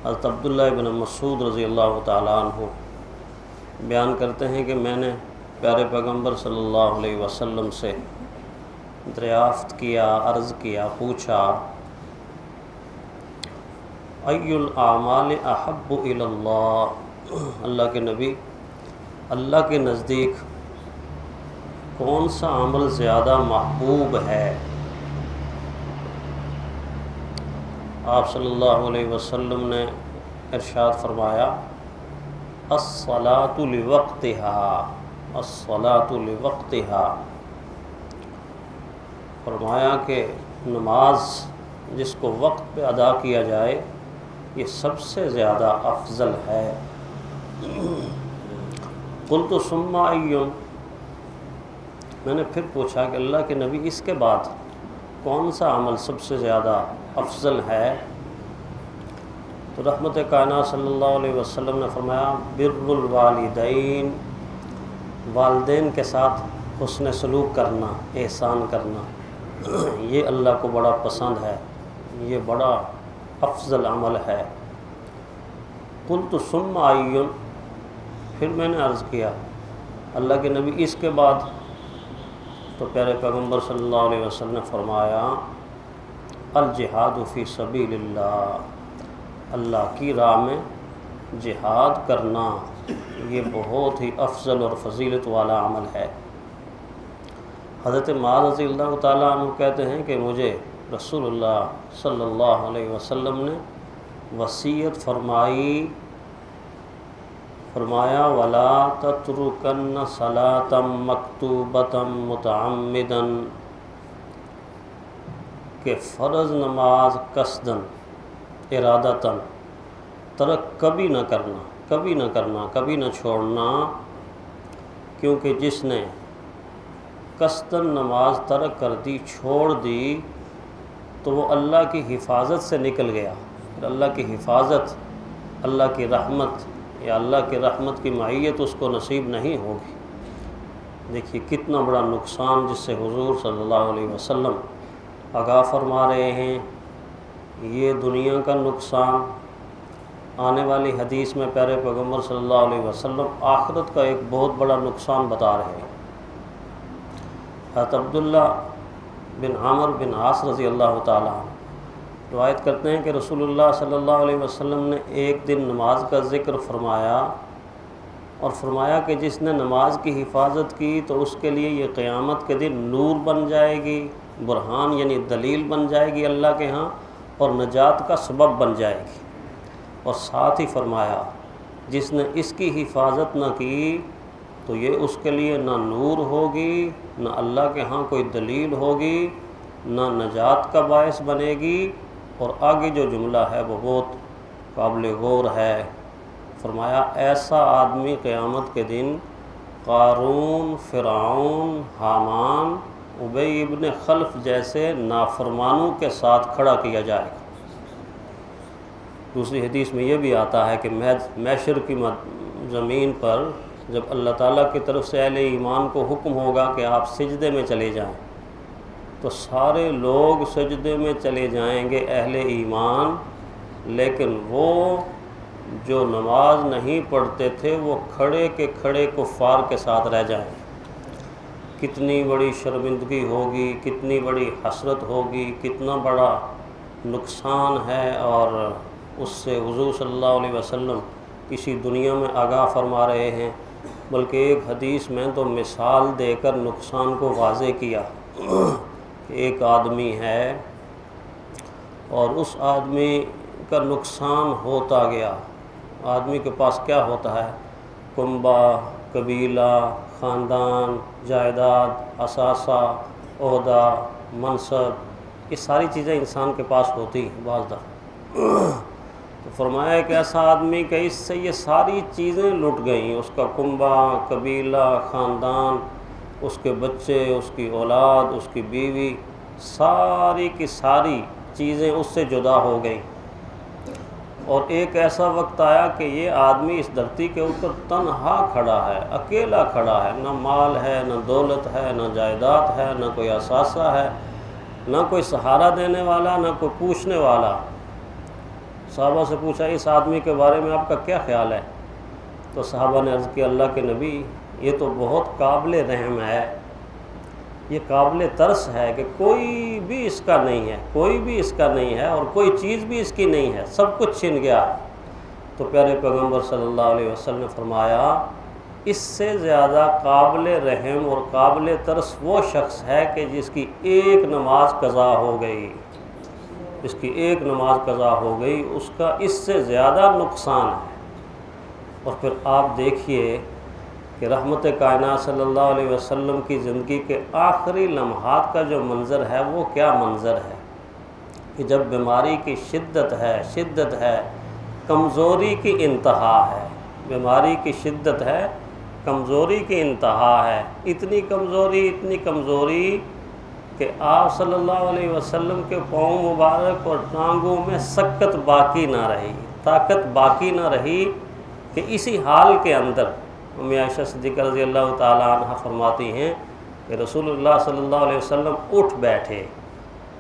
حضرت عبداللہ بن مسعود رضی اللہ تعالیٰ عنہ بیان کرتے ہیں کہ میں نے پیارے پیغمبر صلی اللہ علیہ وسلم سے دریافت کیا، عرض کیا، پوچھا ای الاعمال احب الی اللہ، اللہ کے نبی، اللہ کے نزدیک کون سا عمل زیادہ محبوب ہے؟ آپ صلی اللہ علیہ وسلم نے ارشاد فرمایا الصلاۃ لوقتها، الصلاۃ لوقتها، فرمایا کہ نماز جس کو وقت پہ ادا کیا جائے یہ سب سے زیادہ افضل ہے۔ قلت ثم ای، میں نے پھر پوچھا کہ اللہ کے نبی اس کے بعد کون سا عمل سب سے زیادہ افضل ہے؟ تو رحمت کائنات صلی اللہ علیہ وسلم نے فرمایا بر الوالدین، والدین کے ساتھ حسن سلوک کرنا، احسان کرنا، یہ اللہ کو بڑا پسند ہے، یہ بڑا افضل عمل ہے۔ قلت ثم ای، پھر میں نے عرض کیا اللہ کے نبی اس کے بعد؟ تو پیارے پیغمبر صلی اللہ علیہ وسلم نے فرمایا الجہاد فی سبیل اللہ، اللہ کی راہ میں جہاد کرنا یہ بہت ہی افضل اور فضیلت والا عمل ہے۔ حضرت معاذ رضی اللہ تعالیٰ عنہ کہتے ہیں کہ مجھے رسول اللہ صلی اللہ علیہ وسلم نے وصیت فرمائی، فرمایا وَلَا تَتْرُكَنَّ صَلَاةً مَكْتُوبَةً مُتَعَمِّدًا، کہ فرض نماز قصداً، ارادتاً ترک کبھی نہ کرنا، کبھی نہ کرنا، کبھی نہ چھوڑنا، کیونکہ جس نے قصداً نماز ترک کر دی، چھوڑ دی، تو وہ اللہ کی حفاظت سے نکل گیا، پھر اللہ کی حفاظت، اللہ کی رحمت یا اللہ کی رحمت کی معیت اس کو نصیب نہیں ہوگی۔ دیکھیے کتنا بڑا نقصان جس سے حضور صلی اللہ علیہ وسلم آگاہ فرما رہے ہیں، یہ دنیا کا نقصان۔ آنے والی حدیث میں پیارے پیغمبر صلی اللہ علیہ وسلم آخرت کا ایک بہت بڑا نقصان بتا رہے ہیں۔ حضرت عبداللہ بن عامر بن عاص رضی اللہ تعالیٰ عنہ روایت کرتے ہیں کہ رسول اللہ صلی اللہ علیہ وسلم نے ایک دن نماز کا ذکر فرمایا اور فرمایا کہ جس نے نماز کی حفاظت کی تو اس کے لیے یہ قیامت کے دن نور بن جائے گی، برہان یعنی دلیل بن جائے گی اللہ کے ہاں، اور نجات کا سبب بن جائے گی۔ اور ساتھ ہی فرمایا جس نے اس کی حفاظت نہ کی تو یہ اس کے لیے نہ نور ہوگی، نہ اللہ کے ہاں کوئی دلیل ہوگی، نہ نجات کا باعث بنے گی۔ اور آگے جو جملہ ہے وہ بہت قابل غور ہے، فرمایا ایسا آدمی قیامت کے دن قارون، فرعون، حامان، ابی ابن خلف جیسے نافرمانوں کے ساتھ کھڑا کیا جائے گا۔ دوسری حدیث میں یہ بھی آتا ہے کہ محشر کی زمین پر جب اللہ تعالیٰ کی طرف سے اہل ایمان کو حکم ہوگا کہ آپ سجدے میں چلے جائیں، تو سارے لوگ سجدے میں چلے جائیں گے اہل ایمان، لیکن وہ جو نماز نہیں پڑھتے تھے وہ کھڑے کے کھڑے کفار کے ساتھ رہ جائیں گے۔ کتنی بڑی شرمندگی ہوگی، کتنی بڑی حسرت ہوگی، کتنا بڑا نقصان ہے، اور اس سے حضور صلی اللہ علیہ وسلم اسی دنیا میں آگاہ فرما رہے ہیں، بلکہ ایک حدیث میں تو مثال دے کر نقصان کو واضح کیا کہ ایک آدمی ہے اور اس آدمی کا نقصان ہوتا گیا۔ آدمی کے پاس کیا ہوتا ہے؟ کنبہ، قبیلہ، خاندان، جائیداد، اثاثہ، عہدہ، منصب، یہ ساری چیزیں انسان کے پاس ہوتی ہیں بعض دفعہ۔ تو فرمایا کہ ایسا آدمی کہ اس سے یہ ساری چیزیں لٹ گئیں، اس کا کنبہ، قبیلہ، خاندان، اس کے بچے، اس کی اولاد، اس کی بیوی، ساری کی ساری چیزیں اس سے جدا ہو گئیں۔ اور ایک ایسا وقت آیا کہ یہ آدمی اس دھرتی کے اوپر تنہا کھڑا ہے، اکیلا کھڑا ہے، نہ مال ہے، نہ دولت ہے، نہ جائیداد ہے، نہ کوئی اثاثہ ہے، نہ کوئی سہارا دینے والا، نہ کوئی پوچھنے والا، صحابہ سے پوچھا اس آدمی کے بارے میں آپ کا کیا خیال ہے؟ تو صحابہ نے عرض کیا اللہ کے نبی یہ تو بہت قابل رحم ہے، یہ قابل ترس ہے کہ کوئی بھی اس کا نہیں ہے، کوئی بھی اس کا نہیں ہے اور کوئی چیز بھی اس کی نہیں ہے، سب کچھ چھن گیا ہے۔ تو پیارے پیغمبر صلی اللہ علیہ وسلم نے فرمایا اس سے زیادہ قابل رحم اور قابل ترس وہ شخص ہے کہ جس کی ایک نماز قضا ہو گئی، جس کی ایک نماز قضا ہو گئی، اس کا اس سے زیادہ نقصان ہے۔ اور پھر آپ دیکھیے کہ رحمت کائنات صلی اللہ علیہ وسلم کی زندگی کے آخری لمحات کا جو منظر ہے وہ کیا منظر ہے کہ جب بیماری کی شدت ہے، کمزوری کی انتہا ہے، بیماری کی شدت ہے، کمزوری کی انتہا ہے، اتنی کمزوری کہ آپ صلی اللہ علیہ وسلم کے پاؤں مبارک اور ٹانگوں میں سکت باقی نہ رہی، طاقت باقی نہ رہی کہ اسی حال کے اندر ام عائشہ صدیقہ رضی اللہ تعالی عنہ فرماتی ہیں کہ رسول اللہ صلی اللہ علیہ وسلم اٹھ بیٹھے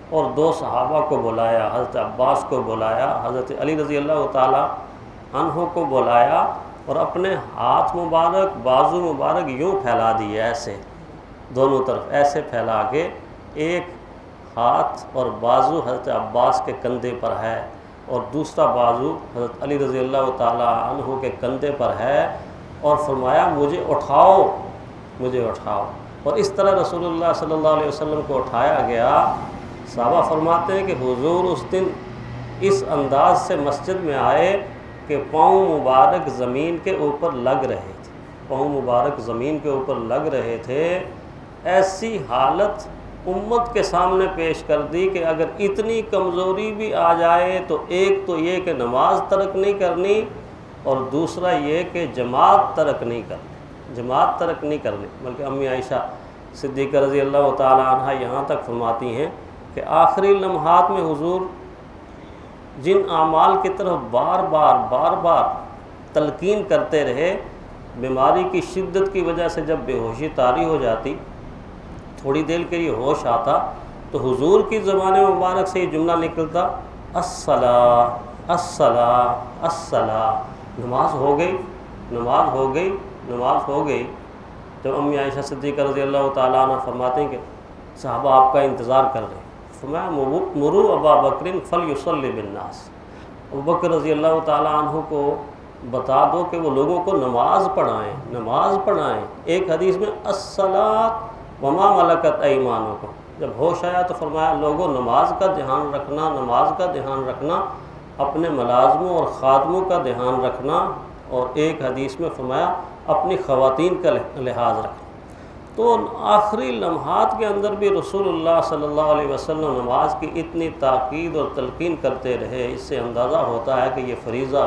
اور دو صحابہ کو بلایا، حضرت عباس کو بلایا، حضرت علی رضی اللہ تعالی عنہ کو بلایا اور اپنے ہاتھ مبارک بازو مبارک یوں پھیلا دیے، ایسے دونوں طرف ایسے پھیلا کے، ایک ہاتھ اور بازو حضرت عباس کے کندھے پر ہے اور دوسرا بازو حضرت علی رضی اللہ تعالی عنہ کے کندھے پر ہے، اور فرمایا مجھے اٹھاؤ، مجھے اٹھاؤ۔ اور اس طرح رسول اللہ صلی اللہ علیہ وسلم کو اٹھایا گیا۔ صحابہ فرماتے ہیں کہ حضور اس دن اس انداز سے مسجد میں آئے کہ پاؤں مبارک زمین کے اوپر لگ رہے تھے، پاؤں مبارک زمین کے اوپر لگ رہے تھے۔ ایسی حالت امت کے سامنے پیش کر دی کہ اگر اتنی کمزوری بھی آ جائے تو ایک تو یہ کہ نماز ترک نہیں کرنی، اور دوسرا یہ کہ جماعت ترک نہیں کرنی، بلکہ امی عائشہ صدیقہ رضی اللہ تعالی عنہ یہاں تک فرماتی ہیں کہ آخری لمحات میں حضور جن اعمال کی طرف بار بار تلقین کرتے رہے، بیماری کی شدت کی وجہ سے جب بے ہوشی طاری ہو جاتی، تھوڑی دیر کے لیے ہوش آتا تو حضور کی زبان مبارک سے یہ جملہ نکلتا، الصلاۃ الصلاۃ الصلاۃ، نماز ہو گئی۔ جب امی عائشہ صدیقہ رضی اللہ تعالیٰ عنہ فرماتے ہیں کہ صحابہ آپ کا انتظار کر رہے ہیں، فرمایا مروا ابا بکر فلیصلی بالناس، ابو بکر رضی اللہ تعالیٰ عنہ کو بتا دو کہ وہ لوگوں کو نماز پڑھائیں۔ ایک حدیث میں الصلاۃ وما ملکت ایمانکم، جب ہوش آیا تو فرمایا لوگوں نماز کا دھیان رکھنا، اپنے ملازموں اور خادموں کا دھیان رکھنا، اور ایک حدیث میں فرمایا اپنی خواتین کا لحاظ رکھنا۔ تو آخری لمحات کے اندر بھی رسول اللہ صلی اللہ علیہ وسلم نماز کی اتنی تاکید اور تلقین کرتے رہے۔ اس سے اندازہ ہوتا ہے کہ یہ فریضہ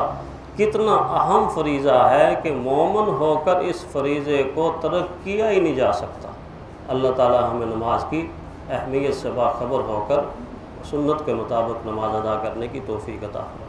کتنا اہم فریضہ ہے کہ مومن ہو کر اس فریضے کو ترک کیا ہی نہیں جا سکتا۔ اللہ تعالی ہمیں نماز کی اہمیت سے باخبر ہو کر سنت کے مطابق نماز ادا کرنے کی توفیق عطا فرمائے۔